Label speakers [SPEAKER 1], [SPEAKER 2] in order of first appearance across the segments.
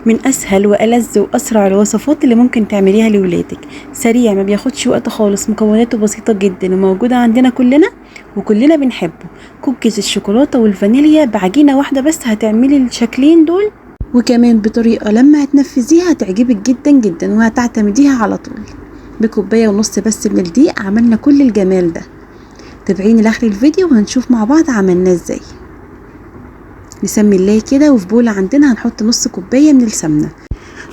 [SPEAKER 1] من اسهل والذ واسرع الوصفات اللي ممكن تعمليها لولادك. سريع، ما بياخدش وقت خالص، مكوناته بسيطة جدا وموجودة عندنا كلنا وكلنا بنحبه. كوكيز الشوكولاتة والفانيليا بعجينة واحدة بس هتعملي الشكلين دول، وكمان بطريقة لما هتنفذيها هتعجبك جدا جدا وهتعتمديها على طول. بكوباية ونص بس من الدقيق عملنا كل الجمال ده. تابعيني لاخر الفيديو وهنشوف مع بعض عملناه ازاي. نسمي الله كده، وفي بولة عندنا هنحط نص كوباية من السمنة،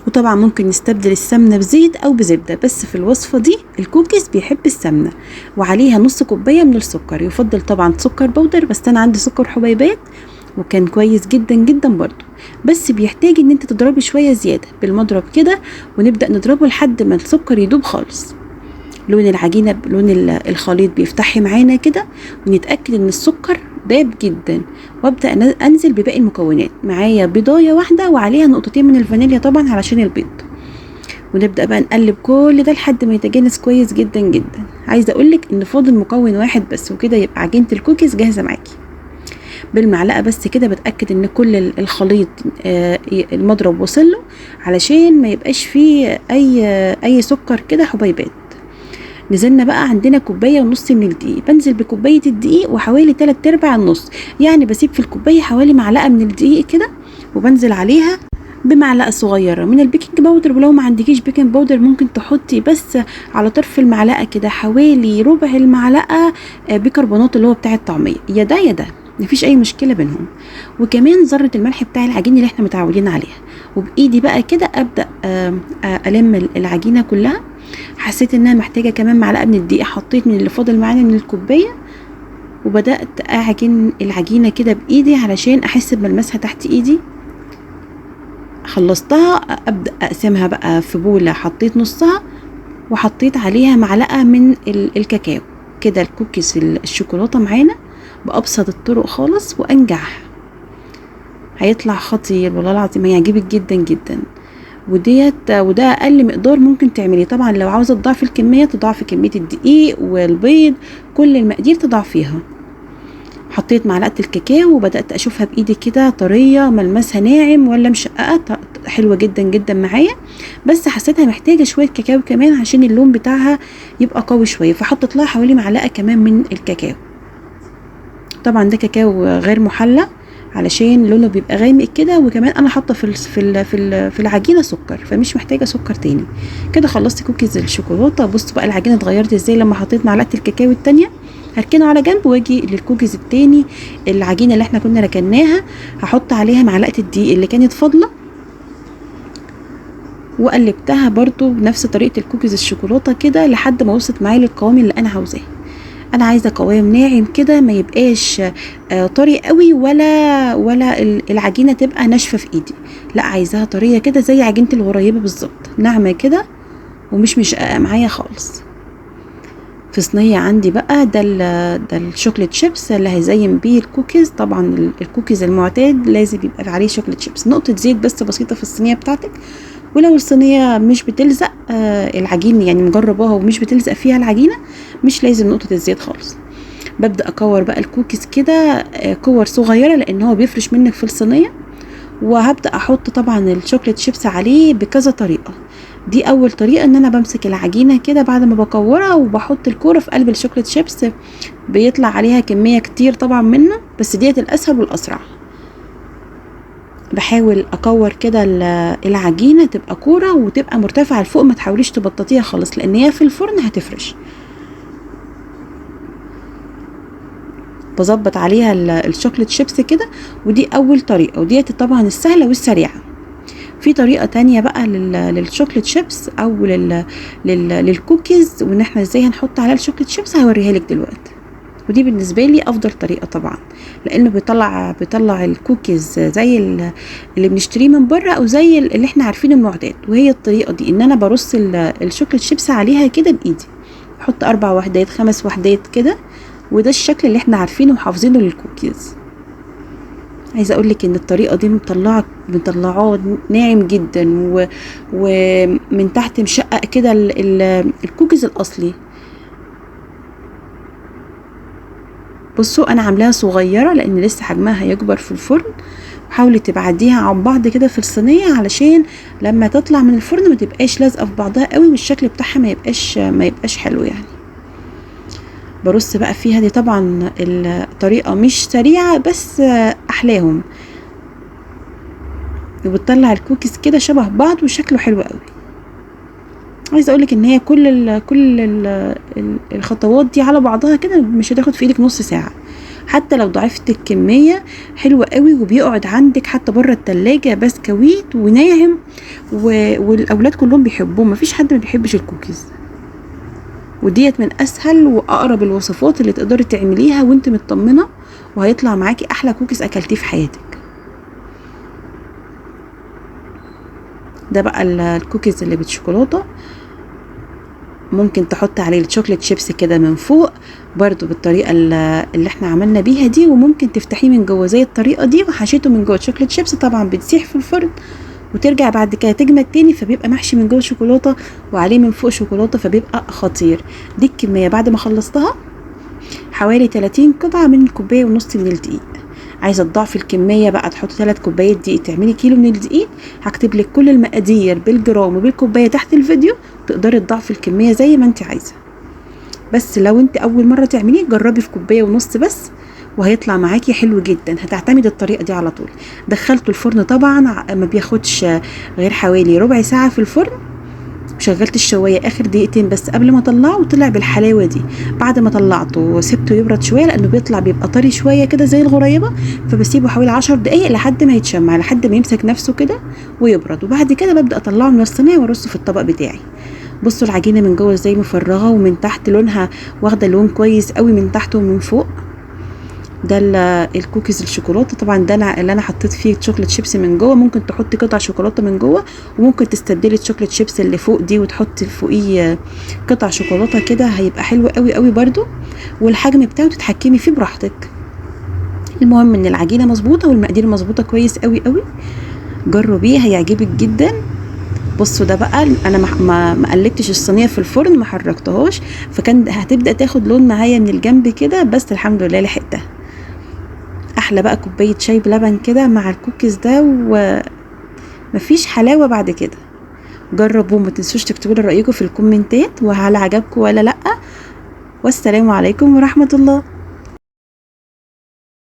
[SPEAKER 1] وطبعا ممكن نستبدل السمنة بزيت او بزبدة، بس في الوصفة دي الكوكيز بيحب السمنة. وعليها نص كوباية من السكر، يفضل طبعا سكر بودر، بس انا عندي سكر حبيبات وكان كويس جدا جدا برضو، بس بيحتاج ان انت تضربي شوية زيادة بالمضرب كده، ونبدأ نضربه لحد ما السكر يدوب خالص. لون العجينة لون الخليط بيفتحي معانا كده، ونتأكد ان السكر داب جدا، وابدأ انزل بباقي المكونات. معايا بيضاية واحدة وعليها نقطتين من الفانيليا طبعا علشان البيض، ونبدأ بقى نقلب كل ده لحد ما يتجانس كويس جدا جدا. عايزة اقولك ان فاضل مكون واحد بس، وكده يبقى عجينة الكوكيز جاهزة معاكي. بالمعلقة بس كده بتأكد ان كل الخليط المضرب وصله، علشان ما يبقاش فيه اي سكر كده حبيبات. نزلنا بقى عندنا كوباية ونص من الدقيق، بنزل بكوباية الدقيق وحوالي 3/4 النص، يعني بسيب في الكوباية حوالي معلقة من الدقيق كده، وبنزل عليها بمعلقة صغيرة من البيكنج باودر. ولو ما عندكيش بيكنج باودر ممكن تحطي بس على طرف المعلقة كده حوالي ربع المعلقة بيكربونات اللي هو بتاع الطعمية، يا ده يا ده، مفيش اي مشكلة بينهم. وكمان ذرة الملح بتاع العجين اللي احنا متعودين عليها. وبايدي بقى كده ابدأ الم العجينة كلها. حسيت انها محتاجة كمان معلقة من الدقيق، حطيت من اللي فاضل معانا من الكوباية، وبدأت اعجن العجينة كده بايدي علشان احس بملمسها تحت ايدي. خلصتها ابدأ اقسمها بقى في بولة، حطيت نصها وحطيت عليها معلقة من الكاكاو. كده الكوكيز الشوكولاتة معانا بأبسط الطرق خالص وانجح، هيطلع خطير والله العظيم، هيعجبك جدا جدا. وده اقل مقدار ممكن تعمليه. طبعا لو عاوزه تضاعفي الكميه تضاعفي كميه الدقيق والبيض، كل المقادير تضاعفيها. حطيت معلقه الكاكاو وبدات اشوفها بايدي كده طريه، ملمسها ناعم ولا مشققه، حلوه جدا جدا معايا، بس حسيتها محتاجه شويه كاكاو كمان عشان اللون بتاعها يبقى قوي شويه، فحطيت لها حوالي معلقه كمان من الكاكاو. طبعا ده كاكاو غير محلى علشان لونه بيبقى غامق كده، وكمان انا حاطه في العجينه سكر، فمش محتاجه سكر تاني. كده خلصت كوكيز الشوكولاته. بصوا بقى العجينه اتغيرت ازاي لما حطيت معلقه الكاكاو التانيه. هركنه على جنب واجي للكوكيز التاني. العجينه اللي احنا كنا ركناها هحط عليها معلقه الدقيق اللي كانت فاضله، وقلبتها برضو بنفس طريقه الكوكيز الشوكولاته كده لحد ما وصلت معايا للقوام اللي انا عاوزاه. انا عايزه قوام ناعم كده، ما يبقاش طري قوي ولا العجينه تبقى ناشفه في ايدي، لا عايزاها طريه كده زي عجينه الغريبه بالظبط، ناعمه كده ومش مشققه معايا خالص. في صينيه عندي بقى ده الشوكليت شيبس اللي هيزين بيه الكوكيز. طبعا الكوكيز المعتاد لازم يبقى عليه شوكليت شيبس. نقطه زيت بس بسيطه في الصينيه بتاعتك، ولو الصينيه مش بتلزق العجين، يعني مجرباها ومش بتلزق فيها العجينه، مش لازم نقطه الزيت خالص. ببدا اكور بقى الكوكيز كده كور صغيره لان هو بيفرش منك في الصينيه، وهبدا احط طبعا الشوكليت شيبس عليه بكذا طريقه. دي اول طريقه ان انا بمسك العجينه كده بعد ما بكورها وبحط الكوره في قلب الشوكليت شيبس، بيطلع عليها كميه كتير طبعا منه، بس ديت الاسهل والاسرع. بحاول اكور كده العجينه تبقى كوره وتبقى مرتفعه لفوق، ما تحاوليش تبططيها خالص لان هي في الفرن هتفرش. بظبط عليها الشوكليت شيبس كده، ودي اول طريقه، وديت طبعا السهله والسريعه. في طريقه تانية بقى للشوكليت شيبس او للكوكيز، وان احنا ازاي هنحط عليها الشوكليت شيبس هوريها لك دلوقتي. ودي بالنسبه لي افضل طريقه طبعا، لانه بيطلع الكوكيز زي اللي بنشتريه من بره او زي اللي احنا عارفينه المعتاد. وهي الطريقه دي ان انا برص الشوكليت شيبس عليها كده بايدي، احط 4 وحدات 5 وحدات كده، وده الشكل اللي احنا عارفينه وحافظينه للكوكيز. عايزه اقول لك ان الطريقه دي مطلعاه ناعم جدا ومن تحت مشقق كده الكوكيز الاصلي. بصوا انا عاملاها صغيره لان لسه حجمها هيكبر في الفرن، حاولي تبعديها عن بعض كده في الصينيه علشان لما تطلع من الفرن ما تبقاش لازقه في بعضها قوي والشكل بتاعها ما يبقاش حلو يعني. برص بقى فيها. دي طبعا الطريقه مش سريعه بس احلاهم، وبتطلع الكوكيز كده شبه بعض وشكله حلو قوي. عايزه اقولك ان هي كل الخطوات دي على بعضها كده مش هتاخد في ايدك نص ساعه، حتى لو ضعفت الكميه حلوه قوي، وبيقعد عندك حتى بره التلاجة بسكويت وناعم، والاولاد كلهم بيحبوه، مفيش حد ما بيحبش الكوكيز. وديت من اسهل واقرب الوصفات اللي تقدري تعمليها وانت مطمنه، وهيطلع معاكي احلى كوكيز اكلتيه في حياتك. ده بقى الكوكيز اللي بالشوكولاته، ممكن تحط عليه الشوكليت شيبس كده من فوق برضو بالطريقه اللي احنا عملنا بيها دي، وممكن تفتحيه من جوه زي الطريقه دي وحشيته من جوه شوكليت شيبس. طبعا بتسيح في الفرن وترجع بعد كده تجمد تاني، فبيبقى محشي من جوه شوكولاته وعليه من فوق شوكولاته، فبيبقى خطير. دي الكميه بعد ما خلصتها حوالي 30 قطعه من كوبايه ونص من الدقيق. عايزه تضاعفي الكميه بقى تحطي 3 كوبايات دقيق تعملي كيلو من الدقيق. هكتب لك كل المقادير بالجرام وبالكوبايه تحت الفيديو، تقدري تضاعفي الكميه زي ما انت عايزه. بس لو انت اول مره تعمليه جربي في كوبايه ونص بس، وهيطلع معاكي حلو جدا. هتعتمدي الطريقه دي على طول. دخلته الفرن طبعا ما بياخدش غير حوالي ربع ساعه في الفرن. شغلت الشوايه اخر دقيقتين بس قبل ما اطلعه، وطلع بالحلاوه دي. بعد ما طلعته وسبته يبرد شويه لانه بيبقى طري شويه كده زي الغريبه، فبسيبه حوالي 10 دقايق لحد ما يتشمع، لحد ما يمسك نفسه كده ويبرد. وبعد كده ببدا اطلعه من الصينيه وارصه في الطبق بتاعي. بصوا العجينه من جوه ازاي مفرغه، ومن تحت لونها واخده لون كويس قوي من تحت ومن فوق. ده الكوكيز الشوكولاته. طبعا ده اللي انا حطيت فيه شوكليت شيبس من جوه. ممكن تحطي قطع شوكولاته من جوه، وممكن تستبدلي الشوكليت شيبس اللي فوق دي وتحطي فوقيه قطع شوكولاته كده، هيبقى حلو قوي قوي برده. والحجم بتاعه تتحكمي فيه براحتك. المهم ان العجينه مظبوطه والمقادير مظبوطه كويس قوي قوي. جربيه هيعجبك جدا. بصوا ده بقى انا ما قلبتش الصينيه في الفرن، ما حركتهاش، فكان هتبدا تاخد لون معايا من الجنب كده، بس الحمد لله لحقتها. احلى بقى كوبايه شاي بلبن كده مع الكوكيز ده، ومفيش حلاوه بعد كده. جربوا، ما تنسوش تكتبوا لي رايكم في الكومنتات وهل عجبكم ولا لا. والسلام عليكم ورحمه الله.